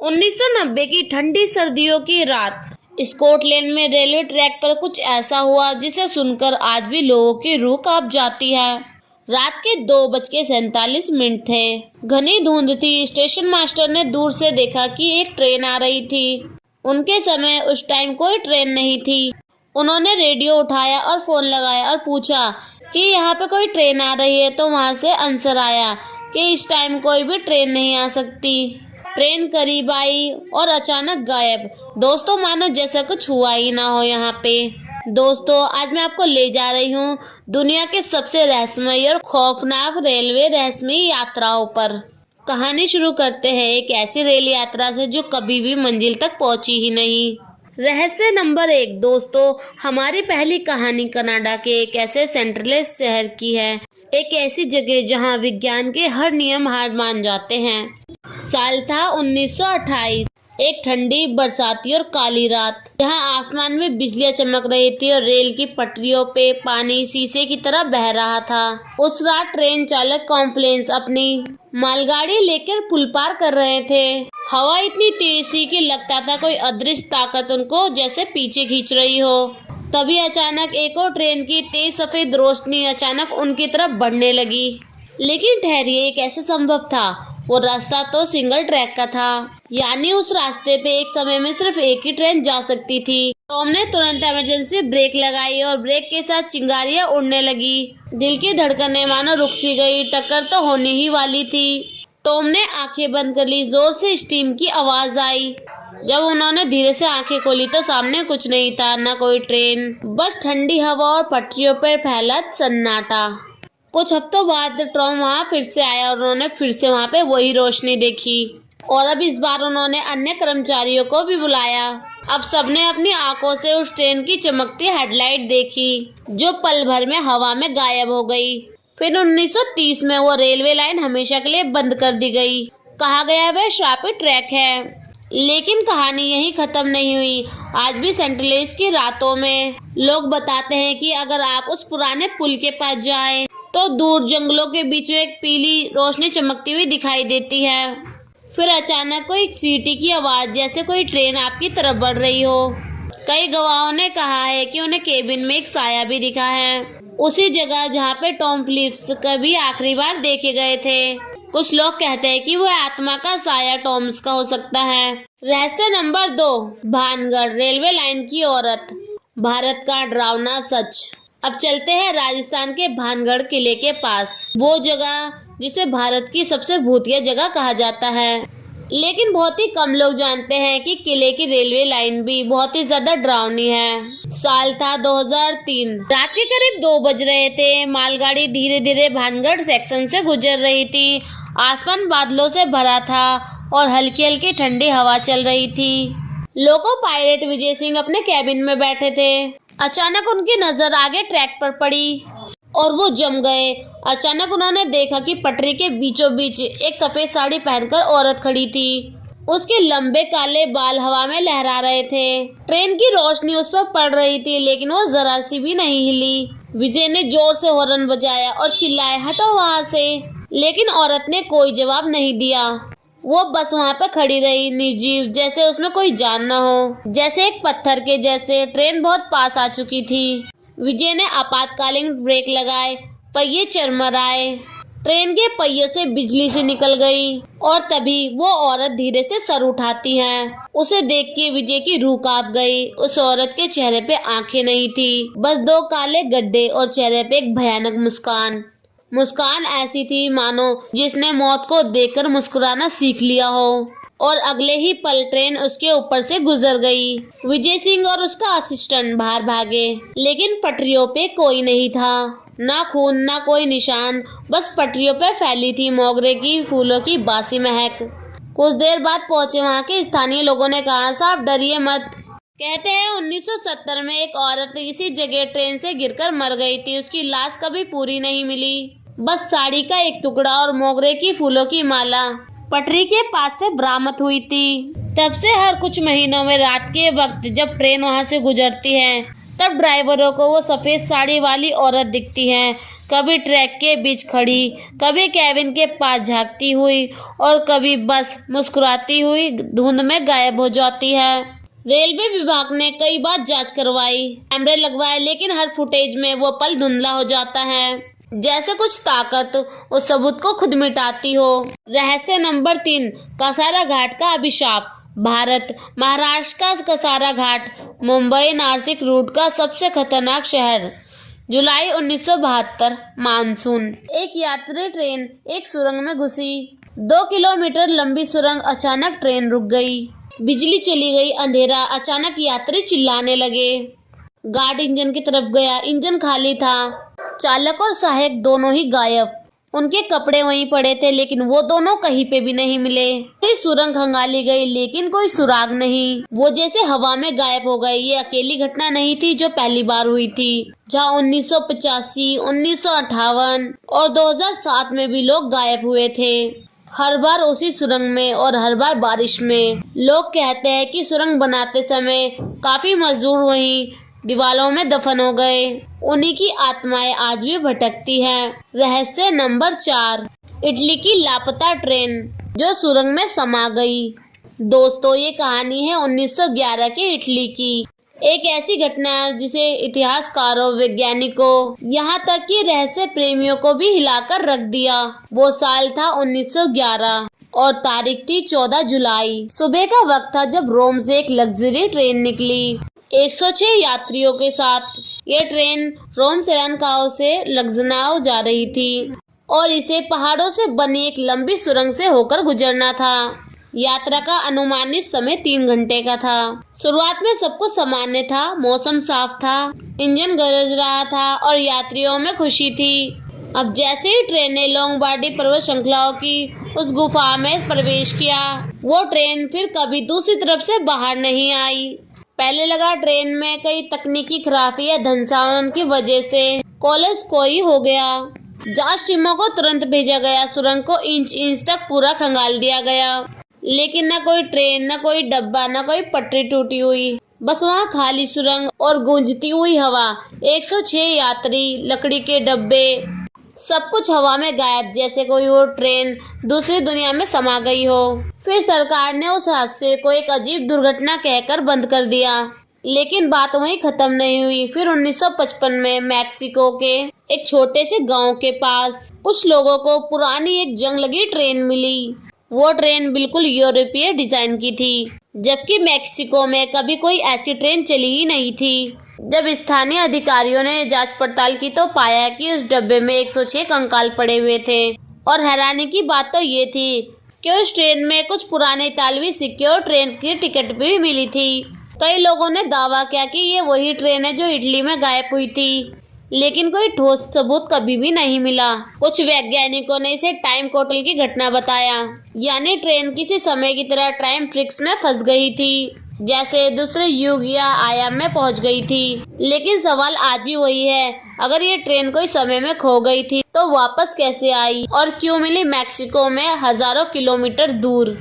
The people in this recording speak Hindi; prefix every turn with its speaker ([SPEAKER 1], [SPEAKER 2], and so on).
[SPEAKER 1] 1990 की ठंडी सर्दियों की रात स्कॉटलैंड में रेलवे ट्रैक पर कुछ ऐसा हुआ जिसे सुनकर आज भी लोगों की रूह कांप जाती है। रात के 2:47 थे। घनी धुंध थी। स्टेशन मास्टर ने दूर से देखा कि एक ट्रेन आ रही थी। उनके समय उस टाइम कोई ट्रेन नहीं थी। उन्होंने रेडियो उठाया और फोन लगाया और पूछा कि यहाँ पे कोई ट्रेन आ रही है, तो वहाँ से आंसर आया कि इस टाइम कोई भी ट्रेन नहीं आ सकती। ट्रेन करीब आई और अचानक गायब। दोस्तों, मानो जैसा कुछ हुआ ही ना हो यहाँ पे। दोस्तों, आज मैं आपको ले जा रही हूँ दुनिया के सबसे रहस्यमय और खौफनाक रेलवे रहस्यमय यात्राओं पर। कहानी शुरू करते हैं एक ऐसी रेल यात्रा से जो कभी भी मंजिल तक पहुंची ही नहीं। रहस्य नंबर 1। दोस्तों, हमारी पहली कहानी कनाडा के एक ऐसे सेंट्रलेस शहर की है। एक ऐसी जगह जहां विज्ञान के हर नियम हार मान जाते हैं। साल था 1928। एक ठंडी, बरसाती और काली रात, जहां आसमान में बिजलियां चमक रही थी और रेल की पटरियों पे पानी शीशे की तरह बह रहा था। उस रात ट्रेन चालक कॉम्प्लेंस अपनी मालगाड़ी लेकर पुल पार कर रहे थे। हवा इतनी तेज थी कि लगता था कोई अदृश्य ताकत उनको जैसे पीछे खींच रही हो। तभी अचानक एक और ट्रेन की तेज सफेद रोशनी अचानक उनकी तरफ बढ़ने लगी। लेकिन ठहरिए, ये कैसे संभव था? वो रास्ता तो सिंगल ट्रैक का था, यानी उस रास्ते पे एक समय में सिर्फ एक ही ट्रेन जा सकती थी। टॉम ने तुरंत इमरजेंसी ब्रेक लगाई और ब्रेक के साथ चिंगारियां उड़ने लगी। दिल की धड़कनें मानो रुक सी गई। टक्कर तो होने ही वाली थी। टॉम ने आंखें बंद कर ली। जोर से स्टीम की आवाज आई। जब उन्होंने धीरे से आंखें खोली तो सामने कुछ नहीं था, न कोई ट्रेन, बस ठंडी हवा और पटरियों पर फैला सन्नाटा। कुछ हफ्तों बाद टॉम वहाँ फिर से आया और उन्होंने फिर से वहाँ पे वही रोशनी देखी। और अब इस बार उन्होंने अन्य कर्मचारियों को भी बुलाया। अब सबने अपनी आंखों से उस ट्रेन की चमकती हेडलाइट देखी जो पल भर में हवा में गायब हो गई। फिर 1930 में वो रेलवे लाइन हमेशा के लिए बंद कर दी गई। कहा गया वह श्रापित ट्रैक है। लेकिन कहानी यहीं खत्म नहीं हुई। आज भी सेंट्रलेस की रातों में लोग बताते हैं कि अगर आप उस पुराने पुल के पास जाएं तो दूर जंगलों के बीच में एक पीली रोशनी चमकती हुई दिखाई देती है। फिर अचानक कोई सीटी की आवाज, जैसे कोई ट्रेन आपकी तरफ बढ़ रही हो। कई गवाहों ने कहा है कि उन्हें केबिन में एक साया भी दिखा है, उसी जगह जहाँ पे टॉम फिलिप्स कभी आखिरी बार देखे गए थे। कुछ लोग कहते हैं कि वह आत्मा का साया टॉम्स का हो सकता है। रहस्य नंबर 2। भानगढ़ रेलवे लाइन की औरत, भारत का डरावना सच। अब चलते हैं राजस्थान के भानगढ़ किले के पास, वो जगह जिसे भारत की सबसे भूतिया जगह कहा जाता है। लेकिन बहुत ही कम लोग जानते हैं कि किले की रेलवे लाइन भी बहुत ही ज्यादा डरावनी है। साल था 2003। रात के करीब 2 बज रहे थे। मालगाड़ी धीरे धीरे भानगढ़ सेक्शन से गुजर रही थी। आसमान बादलों से भरा था और हल्की हल्की ठंडी हवा चल रही थी। लोको पायलट विजय सिंह अपने कैबिन में बैठे थे। अचानक उनकी नजर आगे ट्रैक पर पड़ी और वो जम गए। अचानक उन्होंने देखा कि पटरी के बीचों बीच एक सफेद साड़ी पहनकर औरत खड़ी थी। उसके लंबे काले बाल हवा में लहरा रहे थे। ट्रेन की रोशनी उस पर पड़ रही थी, लेकिन वो जरा सी भी नहीं हिली। विजय ने जोर से हॉर्न बजाया और चिल्लाए, हटो वहाँ से। लेकिन औरत ने कोई जवाब नहीं दिया। वो बस वहाँ पे खड़ी रही, निर्जीव, जैसे उसमें कोई जान न हो, जैसे एक पत्थर के जैसे। ट्रेन बहुत पास आ चुकी थी। विजय ने आपातकालीन ब्रेक लगाए। पहिए चरमराए। ट्रेन के पहियों से बिजली सी निकल गई और तभी वो औरत धीरे से सर उठाती है। उसे देख के विजय की रूह कांप गई। उस औरत के चेहरे पे आंखें नहीं थी, बस 2 काले गड्ढे और चेहरे पे एक भयानक मुस्कान। मुस्कान ऐसी थी मानो जिसने मौत को देखकर मुस्कुराना सीख लिया हो। और अगले ही पल ट्रेन उसके ऊपर से गुजर गई। विजय सिंह और उसका असिस्टेंट बाहर भागे, लेकिन पटरियों पे कोई नहीं था। ना खून, ना कोई निशान, बस पटरियों पे फैली थी मोगरे की फूलों की बासी महक। कुछ देर बाद पहुंचे वहाँ के स्थानीय लोगों ने कहा, साहब डरिए मत। कहते हैं 1970 में एक औरत इसी जगह ट्रेन से गिरकर मर गई थी। उसकी लाश कभी पूरी नहीं मिली, बस साड़ी का एक टुकड़ा और मोगरे की फूलों की माला पटरी के पास से बरामद हुई थी। तब से हर कुछ महीनों में रात के वक्त जब ट्रेन वहां से गुजरती है, तब ड्राइवरों को वो सफेद साड़ी वाली औरत दिखती है कभी ट्रैक के बीच खड़ी, कभी कैबिन के पास झांकती हुई और कभी बस मुस्कुराती हुई धुंध में गायब हो जाती है। रेलवे विभाग ने कई बार जांच करवाई, कैमरे लगवाए, लेकिन हर फुटेज में वो पल धुंधला हो जाता है, जैसे कुछ ताकत उस सबूत को खुद मिटाती हो। रहस्य नंबर 3, कसारा घाट का अभिशाप। भारत महाराष्ट्र का कसारा घाट मुंबई नासिक रूट का सबसे खतरनाक शहर। जुलाई 1972 मानसून। एक यात्री ट्रेन एक सुरंग में घुसी। 2 किलोमीटर लंबी सुरंग, अचानक ट्रेन रुक गई। बिजली चली गई, अंधेरा। अचानक यात्री चिल्लाने लगे। गार्ड इंजन की तरफ गया, इंजन खाली था। चालक और सहायक दोनों ही गायब। उनके कपड़े वहीं पड़े थे, लेकिन वो दोनों कहीं पे भी नहीं मिले। पूरी सुरंग खंगाली गई, लेकिन कोई सुराग नहीं। वो जैसे हवा में गायब हो गए। ये अकेली घटना नहीं थी जो पहली बार हुई थी, जहाँ 1985, 1958 और 2007 में भी लोग गायब हुए थे। हर बार उसी सुरंग में और हर बार बारिश में। लोग कहते हैं कि सुरंग बनाते समय काफी मजदूर वहीं दीवालों में दफन हो गए। उन्हीं की आत्माएं आज भी भटकती हैं। रहस्य नंबर 4, इटली की लापता ट्रेन जो सुरंग में समा गई। दोस्तों, ये कहानी है 1911 के इटली की। एक ऐसी घटना जिसे इतिहासकारों, वैज्ञानिकों, यहाँ तक कि रहस्य प्रेमियों को भी हिलाकर रख दिया। वो साल था 1911 और तारीख थी 14 जुलाई। सुबह का वक्त था जब रोम से एक लग्जरी ट्रेन निकली 106 यात्रियों के साथ। ये ट्रेन रोम से रनकाओ से लग्जनाओ जा रही थी और इसे पहाड़ों से बनी एक लंबी सुरंग से होकर गुजरना था। यात्रा का अनुमानित समय 3 घंटे का था। शुरुआत में सब कुछ सामान्य था। मौसम साफ था, इंजन गरज रहा था और यात्रियों में खुशी थी। अब जैसे ही ट्रेन ने लोंगबार्डी पर्वत श्रृंखलाओं की उस गुफा में प्रवेश किया, वो ट्रेन फिर कभी दूसरी तरफ से बाहर नहीं आई। पहले लगा ट्रेन में कई तकनीकी खराबी या धनसावन की वजह से कोलैप्स कोई हो गया। जांच टीमों को तुरंत भेजा गया। सुरंग को इंच इंच तक पूरा खंगाल दिया गया, लेकिन न कोई ट्रेन, न कोई डब्बा, न कोई पटरी टूटी हुई। बस वहाँ खाली सुरंग और गूंजती हुई हवा। 106 यात्री, लकड़ी के डब्बे, सब कुछ हवा में गायब, जैसे कोई वो ट्रेन दूसरी दुनिया में समा गई हो। फिर सरकार ने उस हादसे को एक अजीब दुर्घटना कहकर बंद कर दिया, लेकिन बात वहीं खत्म नहीं हुई। फिर 1955 में मैक्सिको के एक छोटे से गांव के पास कुछ लोगों को पुरानी एक जंग लगी ट्रेन मिली। वो ट्रेन बिल्कुल यूरोपीय डिजाइन की थी, जबकि मैक्सिको में कभी कोई ऐसी ट्रेन चली ही नहीं थी। जब स्थानीय अधिकारियों ने जांच पड़ताल की तो पाया कि उस डब्बे में 106 कंकाल पड़े हुए थे। और हैरानी की बात तो ये थी कि उस ट्रेन में कुछ पुराने इतालवी सिक्के और ट्रेन की टिकट भी मिली थी। कई लोगों ने दावा किया कि ये वही ट्रेन है जो इटली में गायब हुई थी, लेकिन कोई ठोस सबूत कभी भी नहीं मिला। कुछ वैज्ञानिकों ने इसे टाइम कोटल की घटना बताया, यानी ट्रेन किसी समय की तरह टाइम ट्रिक्स में फंस गई थी, जैसे दूसरे युग या आयाम में पहुंच गई थी। लेकिन सवाल आज भी वही है, अगर ये ट्रेन कोई समय में खो गई थी तो वापस कैसे आई और क्यों मिली मैक्सिको में हजारों किलोमीटर दूर।